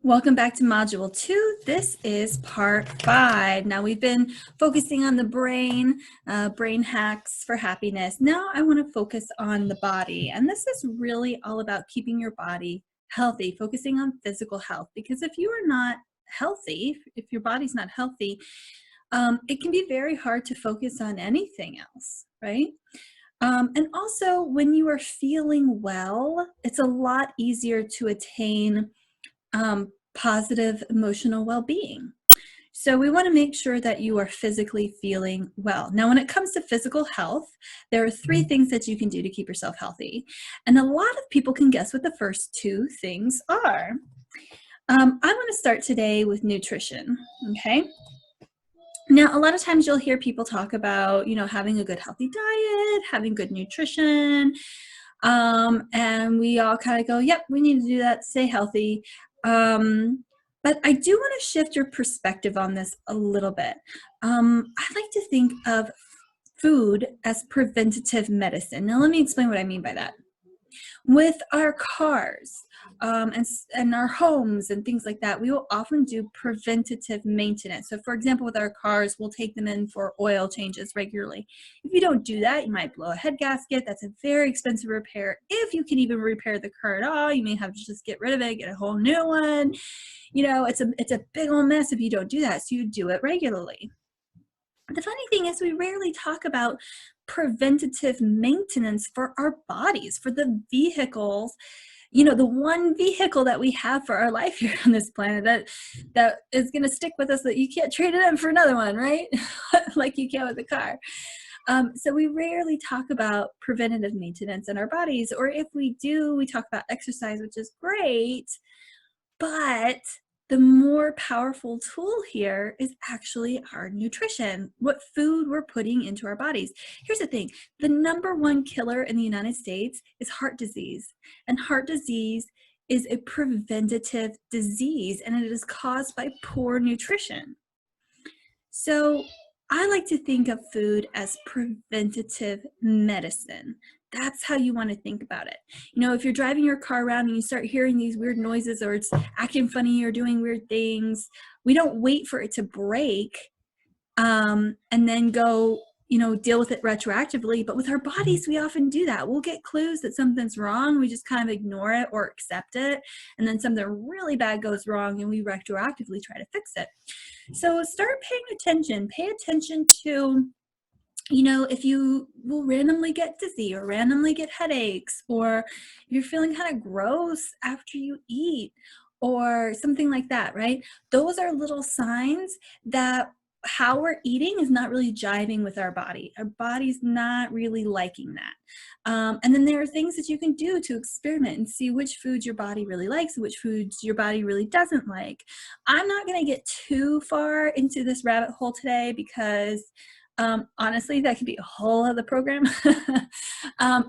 Welcome back to Module 2. This is Part 5. Now we've been focusing on the brain, brain hacks for happiness. Now I want to focus on the body. And this is really all about keeping your body healthy, focusing on physical health. Because if you are not healthy, if your body's not healthy, it can be very hard to focus on anything else, right? And also when you are feeling well, it's a lot easier to attain positive emotional well-being. So we want to make sure that you are physically feeling well. Now, when it comes to physical health, there are 3 things that you can do to keep yourself healthy. And a lot of people can guess what the first 2 things are. I want to start today with nutrition, okay? Now, a lot of times you'll hear people talk about, having a good healthy diet, having good nutrition, and we all kind of go, yep, we need to do that, stay healthy. But I do want to shift your perspective on this a little bit. I like to think of food as preventative medicine. Now, let me explain what I mean by that. With our cars and our homes and things like that, we will often do preventative maintenance. So for example, with our cars, we'll take them in for oil changes regularly. If you don't do that, you might blow a head gasket. That's a very expensive repair. If you can even repair the car at all, you may have to just get rid of it, get a whole new one. It's a big old mess if you don't do that. So you do it regularly. The funny thing is we rarely talk about preventative maintenance for our bodies, for the vehicles, the one vehicle that we have for our life here on this planet that is going to stick with us, that you can't trade it in for another one, right? Like you can with a car. So we rarely talk about preventative maintenance in our bodies, or if we do, we talk about exercise, which is great, but the more powerful tool here is actually our nutrition, what food we're putting into our bodies. Here's the thing, the #1 killer in the United States is heart disease. And heart disease is a preventative disease, and it is caused by poor nutrition. So I like to think of food as preventative medicine. That's how you want to think about it. If you're driving your car around and you start hearing these weird noises, or it's acting funny or doing weird things, we don't wait for it to break and then go, deal with it retroactively. But with our bodies, we often do that. We'll get clues that something's wrong. We just kind of ignore it or accept it. And then something really bad goes wrong and we retroactively try to fix it. So start paying attention. Pay attention to, if you will randomly get dizzy or randomly get headaches, or if you're feeling kind of gross after you eat or something like that, right? Those are little signs that how we're eating is not really jiving with our body. Our body's not really liking that. And then there are things that you can do to experiment and see which foods your body really likes and which foods your body really doesn't like. I'm not going to get too far into this rabbit hole today because honestly, that could be a whole other program.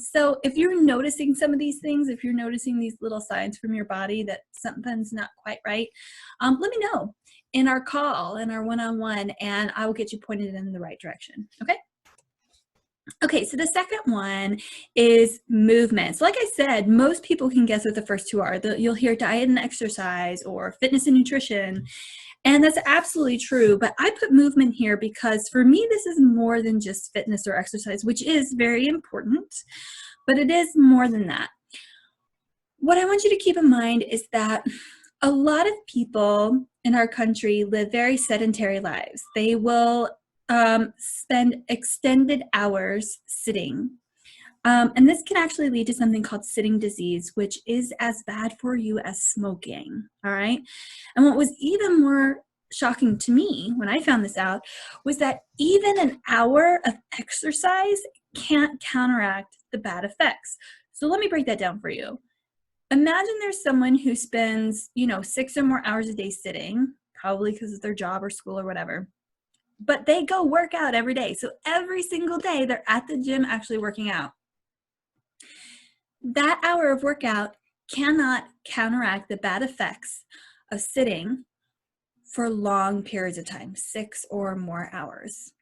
So if you're noticing some of these things, if you're noticing these little signs from your body that something's not quite right, let me know in our call, in our one-on-one, and I will get you pointed in the right direction. Okay? Okay, so the second one is movement. So like I said, most people can guess what the first 2 are. You'll hear diet and exercise or fitness and nutrition. And that's absolutely true, but I put movement here because for me, this is more than just fitness or exercise, which is very important, but it is more than that. What I want you to keep in mind is that a lot of people in our country live very sedentary lives. They will spend extended hours sitting. And this can actually lead to something called sitting disease, which is as bad for you as smoking, all right? And what was even more shocking to me when I found this out was that even an hour of exercise can't counteract the bad effects. So let me break that down for you. Imagine there's someone who spends, 6 or more hours a day sitting, probably because of their job or school or whatever, but they go work out every day. So every single day they're at the gym actually working out. That hour of workout cannot counteract the bad effects of sitting for long periods of time, 6 or more hours.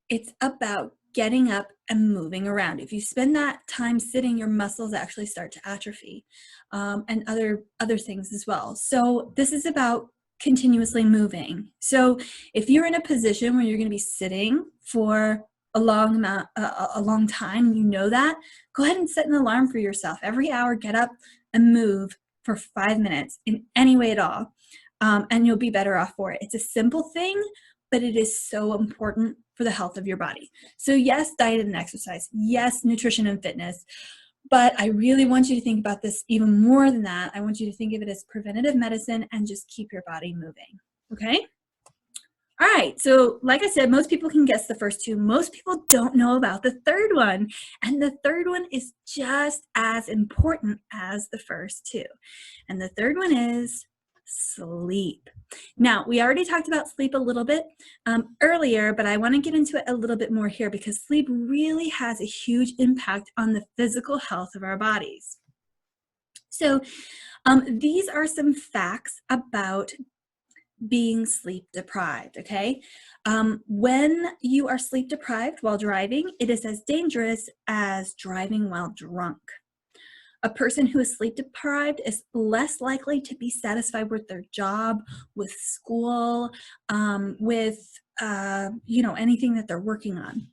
It's about getting up and moving around. If you spend that time sitting, your muscles actually start to atrophy, and other things as well. So this is about continuously moving. So if you're in a position where you're going to be sitting for a long amount, a long time, you know that, go ahead and set an alarm for yourself. Every hour, get up and move for 5 minutes in any way at all, and you'll be better off for it. It's a simple thing, but it is so important for the health of your body. So yes, diet and exercise. Yes, nutrition and fitness. But I really want you to think about this even more than that. I want you to think of it as preventative medicine and just keep your body moving. Okay? All right, so like I said, most people can guess the first two. Most people don't know about the third one. And the third one is just as important as the first two. And the third one is sleep. Now, we already talked about sleep a little bit earlier, but I want to get into it a little bit more here because sleep really has a huge impact on the physical health of our bodies. So these are some facts about being sleep deprived, okay? When you are sleep deprived while driving, it is as dangerous as driving while drunk. A person who is sleep deprived is less likely to be satisfied with their job, with school, with anything that they're working on.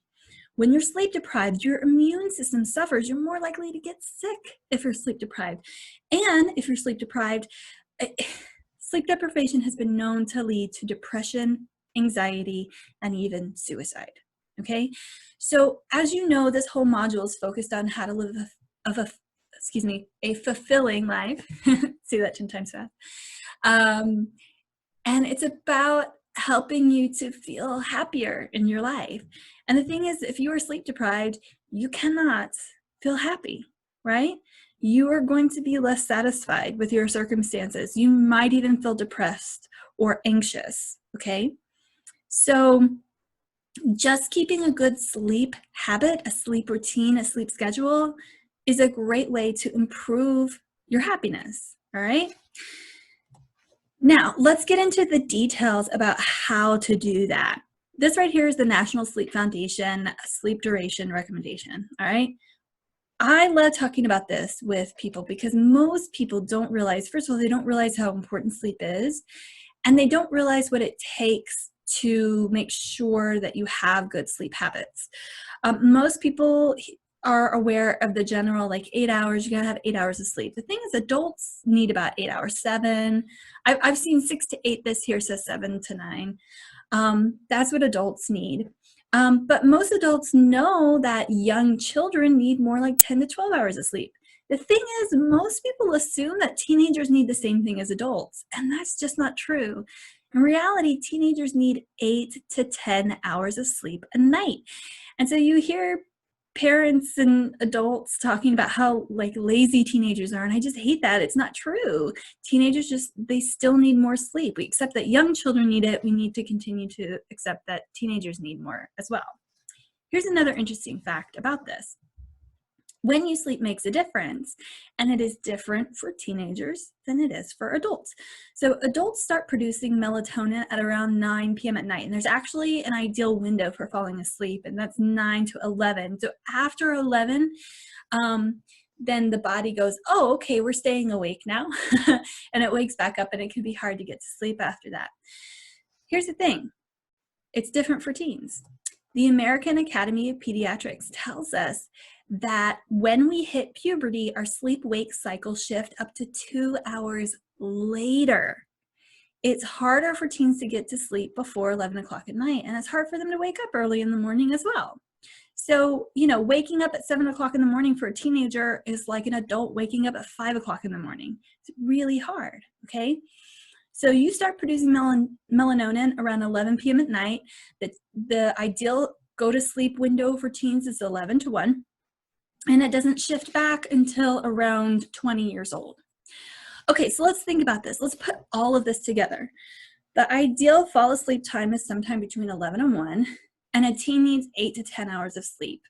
When you're sleep deprived, your immune system suffers. You're more likely to get sick if you're sleep deprived. And if you're sleep deprived, sleep deprivation has been known to lead to depression, anxiety, and even suicide. Okay? So as you know, this whole module is focused on how to live a fulfilling life. Say that 10 times fast. And it's about helping you to feel happier in your life. And the thing is, if you are sleep deprived, you cannot feel happy, right? You are going to be less satisfied with your circumstances. You might even feel depressed or anxious, okay? So just keeping a good sleep habit, a sleep routine, a sleep schedule is a great way to improve your happiness, all right? Now, let's get into the details about how to do that. This right here is the National Sleep Foundation sleep duration recommendation, all right? I love talking about this with people because most people don't realize, first of all, they don't realize how important sleep is, and they don't realize what it takes to make sure that you have good sleep habits. Most people are aware of the general, like 8 hours, you gotta have 8 hours of sleep. The thing is, adults need about 8 hours, 7. I've seen 6 to 8, this here says 7 to 9. That's what adults need. But most adults know that young children need more like 10 to 12 hours of sleep. The thing is, most people assume that teenagers need the same thing as adults, and that's just not true. In reality, teenagers need 8 to 10 hours of sleep a night. And so you hear parents and adults talking about how like lazy teenagers are, and I just hate that. It's not true. Teenagers they still need more sleep. We accept that young children need it. We need to continue to accept that teenagers need more as well. Here's another interesting fact about this. When you sleep makes a difference, and it is different for teenagers than it is for adults. So adults start producing melatonin at around 9 p.m. at night, and there's actually an ideal window for falling asleep, and that's 9 to 11. So after 11, then the body goes, oh, okay, we're staying awake now, and it wakes back up, and it can be hard to get to sleep after that. Here's the thing. It's different for teens. The American Academy of Pediatrics tells us that when we hit puberty, our sleep-wake cycles shift up to 2 hours later. It's harder for teens to get to sleep before 11 o'clock at night, and it's hard for them to wake up early in the morning as well. So, waking up at 7 o'clock in the morning for a teenager is like an adult waking up at 5 o'clock in the morning. It's really hard, okay? So you start producing melatonin around 11 p.m. at night. The ideal go-to-sleep window for teens is 11 to 1. And it doesn't shift back until around 20 years old. Okay, so let's think about this. Let's put all of this together. The ideal fall asleep time is sometime between 11 and 1, and a teen needs 8 to 10 hours of sleep.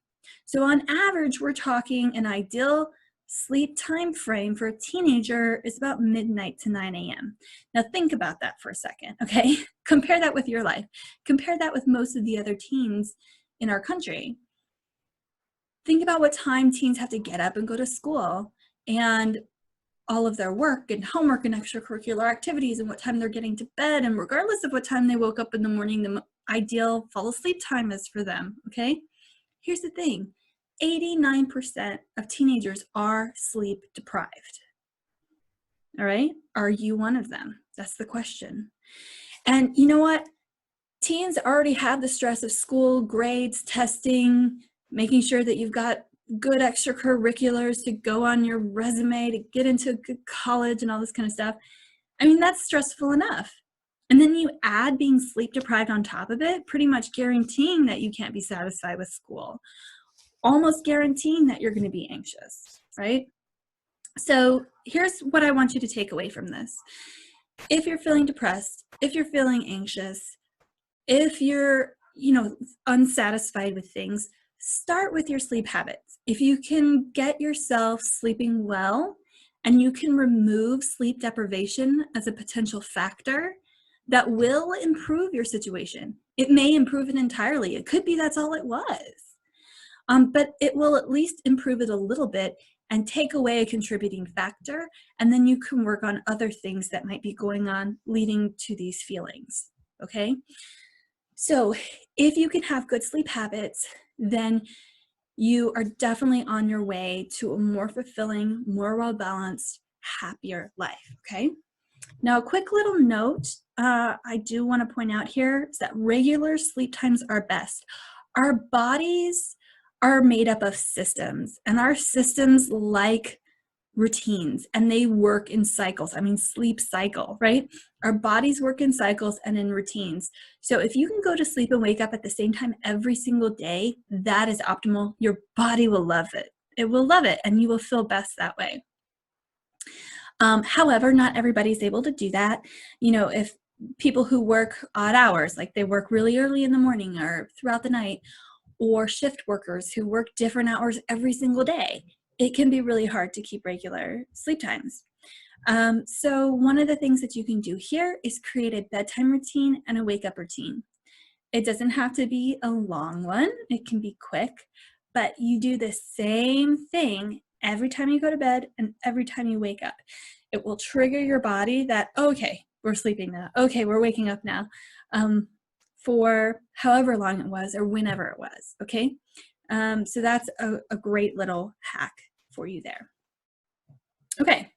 So on average, we're talking an ideal sleep time frame for a teenager is about midnight to 9 a.m. Now think about that for a second, okay? Compare that with your life. Compare that with most of the other teens in our country. Think about what time teens have to get up and go to school, and all of their work and homework and extracurricular activities, and what time they're getting to bed. And regardless of what time they woke up in the morning, the ideal fall asleep time is for them, okay? Here's the thing, 89% of teenagers are sleep deprived. All right, are you one of them? That's the question. And you know what? Teens already have the stress of school, grades, testing, making sure that you've got good extracurriculars to go on your resume to get into a good college and all this kind of stuff. I mean, that's stressful enough. And then you add being sleep deprived on top of it, pretty much guaranteeing that you can't be satisfied with school, almost guaranteeing that you're going to be anxious, right? So here's what I want you to take away from this. If you're feeling depressed, if you're feeling anxious, if you're, unsatisfied with things, start with your sleep habits. If you can get yourself sleeping well and you can remove sleep deprivation as a potential factor, that will improve your situation. It may improve it entirely. It could be that's all it was. But it will at least improve it a little bit and take away a contributing factor, and then you can work on other things that might be going on leading to these feelings, okay? So if you can have good sleep habits, then you are definitely on your way to a more fulfilling, more well-balanced, happier life, okay? Now, a quick little note I do want to point out here is that regular sleep times are best. Our bodies are made up of systems, and our systems like routines, and they work in cycles. I mean, sleep cycle, right? Our bodies work in cycles and in routines. So if you can go to sleep and wake up at the same time every single day, that is optimal. Your body will love it. It will love it, and you will feel best that way. However, not everybody's able to do that. If people who work odd hours, like they work really early in the morning or throughout the night, or shift workers who work different hours every single day, it can be really hard to keep regular sleep times. So one of the things that you can do here is create a bedtime routine and a wake-up routine. It doesn't have to be a long one. It can be quick, but you do the same thing every time you go to bed and every time you wake up. It will trigger your body that, okay, we're sleeping now. Okay, we're waking up now. For however long it was or whenever it was, okay? So that's a great little hack for you there. Okay,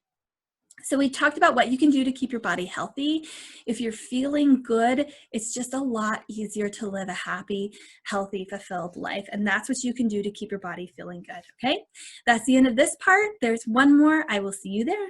so we talked about what you can do to keep your body healthy. If you're feeling good, it's just a lot easier to live a happy, healthy, fulfilled life. And that's what you can do to keep your body feeling good, okay? That's the end of this part. There's one more. I will see you there.